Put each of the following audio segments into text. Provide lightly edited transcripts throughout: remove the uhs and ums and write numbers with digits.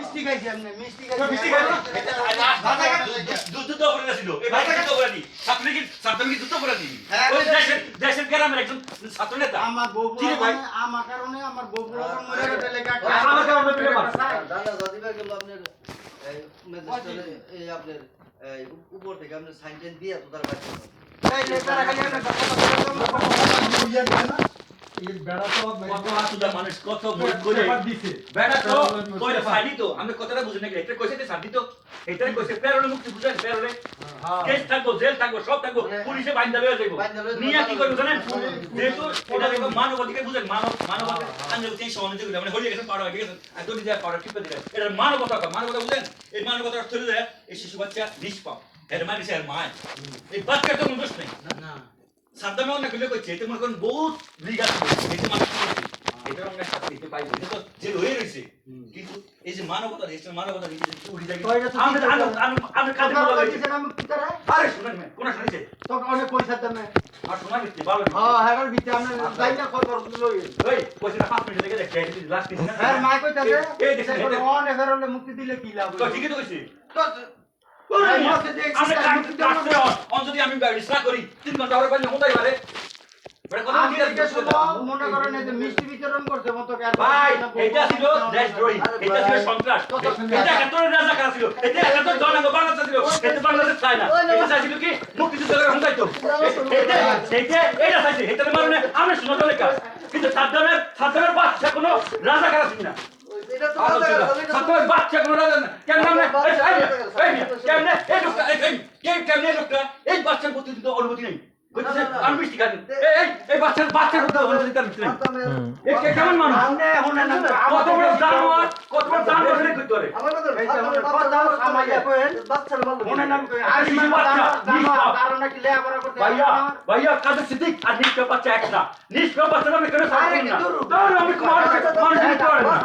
মিষ্টি খাইছি আপনি মিষ্টি খাইছি মিষ্টি খাইছো দুধ অপরাধী ছিল এই ভাই দুধ অপরাধী ছাত্র কি দুধ অপরাধী ওই দেশের গ্রামের একজন ছাত্র নেতা আমার বউ ভাই আমার কারণে আমার বউ মরে গেছে লেখা আমার কারণে পেলে পাস দাদা দাদিবা গেল আপনার এই ম্যাজিস্ট্রেটে এই আপনার উপর থেকে আপনি সাইন টেন দিয়ে তো তার কাছে এই লেখাটা খালি একটা কত আসুদা মানুষ কত ভোট করে বেটা তো কইরা ফাইলি তো আমি কথাটা বুঝি না এটা কইছে তে সাদি তো এটাই কইছে পেরোলে মুক্তি বুঝাই পেরোলে কেস থাকবো জেল থাকবো সব থাকবো পুলিশে বাইন্দা লয়ে যাইবো নিয়া কি করব জানেন যেহেতু এটা দেখো মানবাধিকার বুঝেন মানবতা আন্দোলন সেই সমাজে গুলো মানে হলিয়ে গেছেন পাড়া হয়ে গেছেন আর দড়ি যায় পাড়া টিপে দিলেন এটা মানবতা বুঝেন এই মানবতা অর্থ হলো এই শিশু বাচ্চা নিষ্পাপ এর মানে সে আর মায় এই বাচ্চার তো কোনো দোষ নেই না সাদ্দামে অনেক গুলো কইছে এটা মনে করেন বহুত লিগ আছে এটা মানুষ করছে এটা অনেক শাস্তি দিতে পাইবে এটা তো জেল হয়ে রইছে কিন্তু এই যে মানবতা দেশের মানবতা দিতে উড়ি যায় আমি কাজে বলা হইছে আমি কি করে আরে শুনেন না কোন শুনেছে তো অনেক পয়সা দেন আর শোনা দিতে ভালো হ্যাঁ হ্যাঁ ভিতরে আমরা যাই না খবর লই ওই কইছে 5 মিনিট লেগে দেখে এই লাস্ট দিন না হ্যাঁ মাই কইতাছে এই দেখেন অনেক হলে মুক্তি দিলে কি লাভ তো ঠিকই তো কইছি তো আমি ব্যবস্থা করি 3 ঘন্টা পরে পাইলে হতাই পারে মনে করেন এই যে মিষ্টি বিতরণ করছে মতো ভাই এটা ছিল দেশদ্রোহী এটা ছিল সন্ত্রাস এটা এত রাজাকার ছিল এটা এত জনগণ বাংলাদেশ ছিল এটা বাংলাদেশ চায় না এটা চাইছিল কি মুক্তিযুদ্ধের হন্তাইতো এটা চাইছে এটা মানে আমরা শুনতে লেখা কিন্তু সাদ্দামের বাচ্চা কোনো রাজাকার ছিল না এটা তো সাদ্দামের বাচ্চা কোনো রাজা না কেন আমরা কেমনে এই লোকটা এই বাচ্চার প্রতি তো অনুমতি নেই আমি মিষ্টি খাই এই বাচ্চার প্রতি অনুমতি তার ভিতরে এই কেমন মানুষ কত বড় জানোয়ার কত বড় জানোয়ার রে করতে পারে ভাইয়া কাদের সিদ্দিক আর নিষ্পাপ বাচ্চা এক না নিষ্পাপ বাচ্চা আমি কেন সাথে না আমি মানুষ দিতে পারে না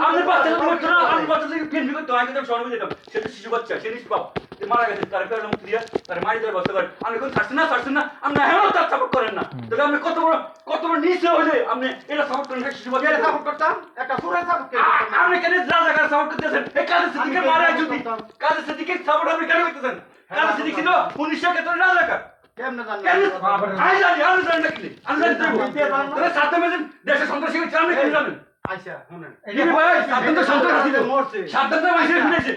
আমরা বাচ্চা করতে না আমি বাচ্চাদেরকে ফিল্মি করতে হয় কিন্তু সরবে যেতাম সেটা শিশু বাচ্চা সে নিষ্পাপ মারা গেছে তার পেরোলে মুক্তি দিয়া তার মারি দেওয়ার ব্যবস্থা করেন আপনি এখন ছাড়ছেন না আপনি হেন তার সাপোর্ট করেন না তাহলে আপনি কত বড় নিচে হইলে আপনি এটা সাপোর্ট করেন শিশু বাচ্চা সাপোর্ট করতাম একটা সুরে সাপোর্ট আপনি কেন রাজাকার সাপোর্ট করতেছেন এই কাদের সিদ্দিকে মারা যদি কাদের সিদ্দিকে সাপোর্ট আপনি কেন করতেছেন কাদের সিদ্দিক ছিল 1971 রাজাকার কেমনে জানেন আমি জানি না কি আমি জানি তাহলে সাদ্দাম দেশের সন্ত্রাসী হচ্ছে আপনি কি জানেন আচ্ছা শুনেন এই ভাই সাদ্দাম তো সন্ত্রাসী ছিল সাদ্দাম তো মাইসে ফিরেছে